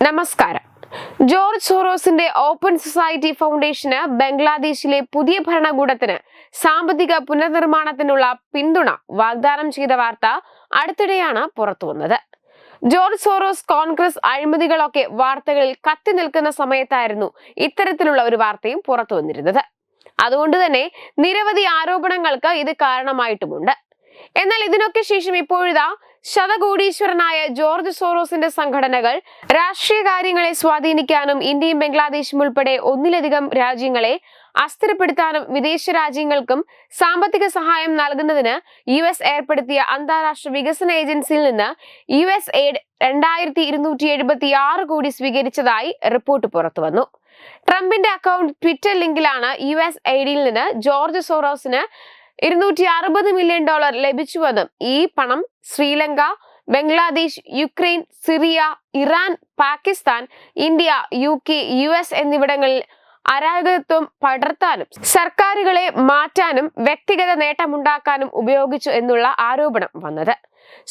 നമസ്കാരം. George സോറോസിന്റെ Open society ഫൗണ്ടേഷന് ബംഗ്ലാദേശിലെ പുതിയ ഭരണകൂടത്തിന് സാമ്പത്തിക പുനർനിർമ്മാണത്തിനുള്ള പിന്തുണ വാഗ്ദാനം ചെയ്ത വാർത്ത അടുത്തിടെയാണ് പുറത്തുവന്നത്. ജോർജ് സോറോസ് കോൺഗ്രസ് അഴിമതികളൊക്കെ വാർത്തകളിൽ കത്തി നിൽക്കുന്ന സമയത്തായിരുന്നു ഇത്തരത്തിലുള്ള ഒരു വാർത്തയും പുറത്തു വന്നിരുന്നത്. അതുകൊണ്ട് തന്നെ നിരവധി ആരോപണങ്ങൾക്ക് ഇത് കാരണമായിട്ടുമുണ്ട്. എന്നാൽ ഇതിനൊക്കെ ശേഷം ഇപ്പോഴിതാ ശതകോടീശ്വരനായ ജോർജ് സോറോസിന്റെ സംഘടനകൾ രാഷ്ട്രീയ കാര്യങ്ങളെ സ്വാധീനിക്കാനും ഇന്ത്യയും ബംഗ്ലാദേശും ഉൾപ്പെടെ ഒന്നിലധികം രാജ്യങ്ങളെ അസ്ഥിരപ്പെടുത്താനും വിദേശ രാജ്യങ്ങൾക്കും സാമ്പത്തിക സഹായം നൽകുന്നതിന് US ഏർപ്പെടുത്തിയ അന്താരാഷ്ട്ര വികസന ഏജൻസിയിൽ നിന്ന് USAID 2276 കോടി സ്വീകരിച്ചതായി റിപ്പോർട്ട് പുറത്തുവന്നു. ട്രംപിന്റെ അക്കൗണ്ട് ട്വിറ്റർ ലിങ്കിലാണ് USAID-ൽ നിന്ന് ജോർജ് സോറോസിന് $260 മില്യൺ ലഭിച്ചുവെന്നും ഈ പണം Sri Lanka, Bangladesh, Ukraine, Syria, Iran, Pakistan, India, UK, US എന്നിവിടങ്ങളിൽ അരാജകത്വം പടർത്താനും സർക്കാരുകളെ മാറ്റാനും വ്യക്തിഗത നേട്ടമുണ്ടാക്കാനും ഉപയോഗിച്ചു എന്നുള്ള ആരോപണം വന്നത്.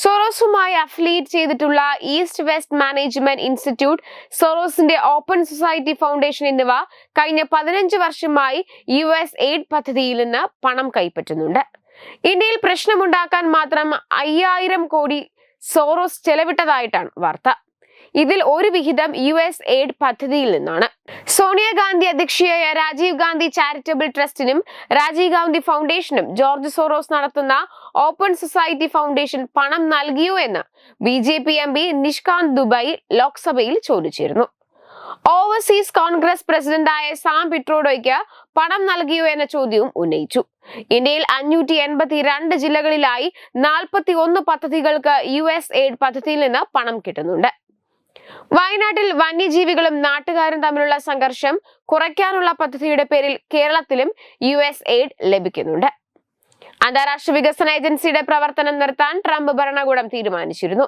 സോറോസുമായി അഫിലിയേറ്റ് ചെയ്തിട്ടുള്ള ഈസ്റ്റ് വെസ്റ്റ് മാനേജ്മെന്റ് ഇൻസ്റ്റിറ്റ്യൂട്ട്, സോറോസിന്റെ ഓപ്പൺ സൊസൈറ്റി ഫൗണ്ടേഷൻ എന്നിവ കഴിഞ്ഞ 15 വർഷമായി USAID പദ്ധതിയിൽ നിന്ന് പണം കൈപ്പറ്റുന്നുണ്ട്. ഇന്ത്യയിൽ പ്രശ്നമുണ്ടാക്കാൻ മാത്രം 5000 കോടി സോറോസ് ചെലവിട്ടതായിട്ടാണ് വാർത്ത. ഇതിൽ ഒരു വിഹിതം USAID പദ്ധതിയിൽ നിന്നാണ്. സോണിയാഗാന്ധി അധ്യക്ഷയായ രാജീവ് ഗാന്ധി ചാരിറ്റബിൾ ട്രസ്റ്റിനും രാജീവ് ഗാന്ധി ഫൗണ്ടേഷനും ജോർജ് സോറോസ് നടത്തുന്ന ഓപ്പൺ സൊസൈറ്റി ഫൗണ്ടേഷൻ പണം നൽകിയോ എന്ന് BJP MP നിഷ്കാന്ത് ദുബൈ ലോക്സഭയിൽ ചോദിച്ചിരുന്നു. ഓവർസീസ് കോൺഗ്രസ് പ്രസിഡന്റായ സാം പിട്രോഡോയ്ക്ക് പണം നൽകിയോ എന്ന ചോദ്യവും ഉന്നയിച്ചു. ഇന്ത്യയിൽ 582 ജില്ലകളിലായി 41 പദ്ധതികൾക്ക് USAID പദ്ധതിയിൽ നിന്ന് പണം കിട്ടുന്നുണ്ട്. വയനാട്ടിൽ വന്യജീവികളും നാട്ടുകാരും തമ്മിലുള്ള സംഘർഷം കുറയ്ക്കാനുള്ള പദ്ധതിയുടെ പേരിൽ കേരളത്തിലും USAID ലഭിക്കുന്നുണ്ട്. അന്താരാഷ്ട്ര വികസന ഏജൻസിയുടെ പ്രവർത്തനം നിർത്താൻ ട്രംപ് ഭരണകൂടം തീരുമാനിച്ചിരുന്നു.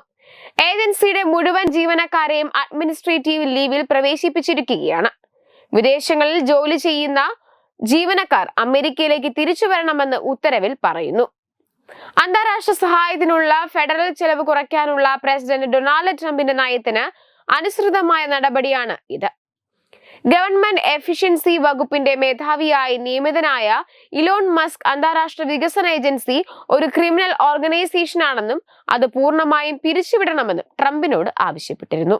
ഏജൻസിയുടെ മുഴുവൻ ജീവനക്കാരെയും അഡ്മിനിസ്ട്രേറ്റീവ് ലീവിൽ പ്രവേശിപ്പിച്ചിരിക്കുകയാണ്. വിദേശങ്ങളിൽ ജോലി ചെയ്യുന്ന ജീവനക്കാർ അമേരിക്കയിലേക്ക് തിരിച്ചു വരണമെന്ന് ഉത്തരവിൽ പറയുന്നു. അന്താരാഷ്ട്ര സഹായത്തിനുള്ള ഫെഡറൽ ചെലവ് കുറയ്ക്കാനുള്ള പ്രസിഡന്റ് ഡൊണാൾഡ് ട്രംപിന്റെ നയത്തിന് അനുസൃതമായ നടപടിയാണ് ഇത്. ഗവൺമെന്റ് എഫിഷ്യൻസി വകുപ്പിന്റെ മേധാവിയായി നിയമിതനായ ഇലോൺ മസ്ക് അന്താരാഷ്ട്ര വികസന ഏജൻസി ഒരു ക്രിമിനൽ ഓർഗനൈസേഷനാണെന്നും അത് പൂർണ്ണമായും പിരിച്ചുവിടണമെന്നും ട്രംപിനോട് ആവശ്യപ്പെട്ടിരുന്നു.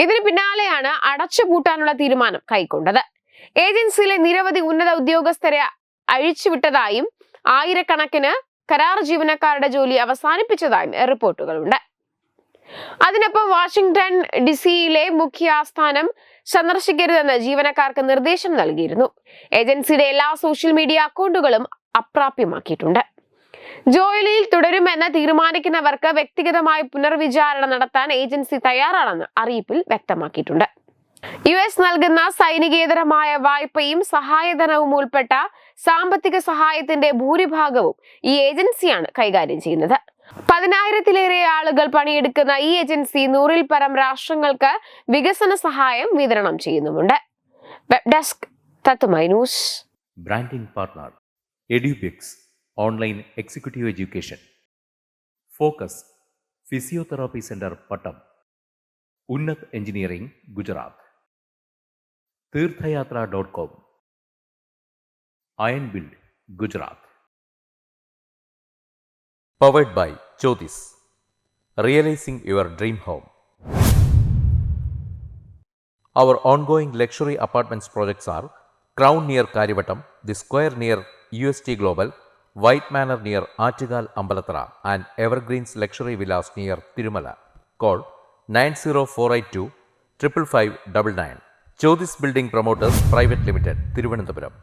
ഇതിന് പിന്നാലെയാണ് അടച്ചുപൂട്ടാനുള്ള തീരുമാനം കൈക്കൊണ്ടത്. ഏജൻസിയിലെ നിരവധി ഉന്നത ഉദ്യോഗസ്ഥരെ അഴിച്ചുവിട്ടതായും ആയിരക്കണക്കിന് കരാർ ജീവനക്കാരുടെ ജോലി അവസാനിപ്പിച്ചതായും റിപ്പോർട്ടുകളുണ്ട്. അതിനൊപ്പം വാഷിംഗ്ടൺ DC-യിലെ മുഖ്യ ആസ്ഥാനം സന്ദർശിക്കരുതെന്ന് ജീവനക്കാർക്ക് നിർദ്ദേശം നൽകിയിരുന്നു. ഏജൻസിയുടെ എല്ലാ സോഷ്യൽ മീഡിയ അക്കൗണ്ടുകളും അപ്രാപ്യമാക്കിയിട്ടുണ്ട്. ജോലിയിൽ തുടരുമെന്ന് തീരുമാനിക്കുന്നവർക്ക് വ്യക്തിഗതമായി പുനർവിചാരണ നടത്താൻ ഏജൻസി തയ്യാറാണെന്ന് അറിയിപ്പിൽ വ്യക്തമാക്കിയിട്ടുണ്ട്. US നൽകുന്ന സൈനികേതരമായ വായ്പയും സഹായധനവും ഉൾപ്പെട്ട സാമ്പത്തിക സഹായത്തിന്റെ ഭൂരിഭാഗവും ഈ ഏജൻസിയാണ് കൈകാര്യം ചെയ്യുന്നത്. 10,000-ലേറെ ആളുകൾ പണിയെടുക്കുന്ന ഈ ഏജൻസി 100-ൽ പരം രാഷ്ട്രങ്ങൾക്ക് വികസന സഹായം വിതരണം ചെയ്യുന്നുമുണ്ട്. വെബ് ഡെസ്ക് തത്തുമൈ news. Branding partner Edubix online executive education. Focus physiotherapy centre Pattom. Unnat engineering Gujarat. തീർത്ഥയാത്ര.com. Iron build Gujarat. Powered by Jyotis, realizing your dream home. Our ongoing luxury apartments projects are Crown near Karivattam, The Square near UST Global, White Manor near Achigal Ambalatra, and Evergreens Luxury Villas near Tirumala. Call 90482 55599. Jyotis Building Promoters Private Limited, Thiruvananthapuram.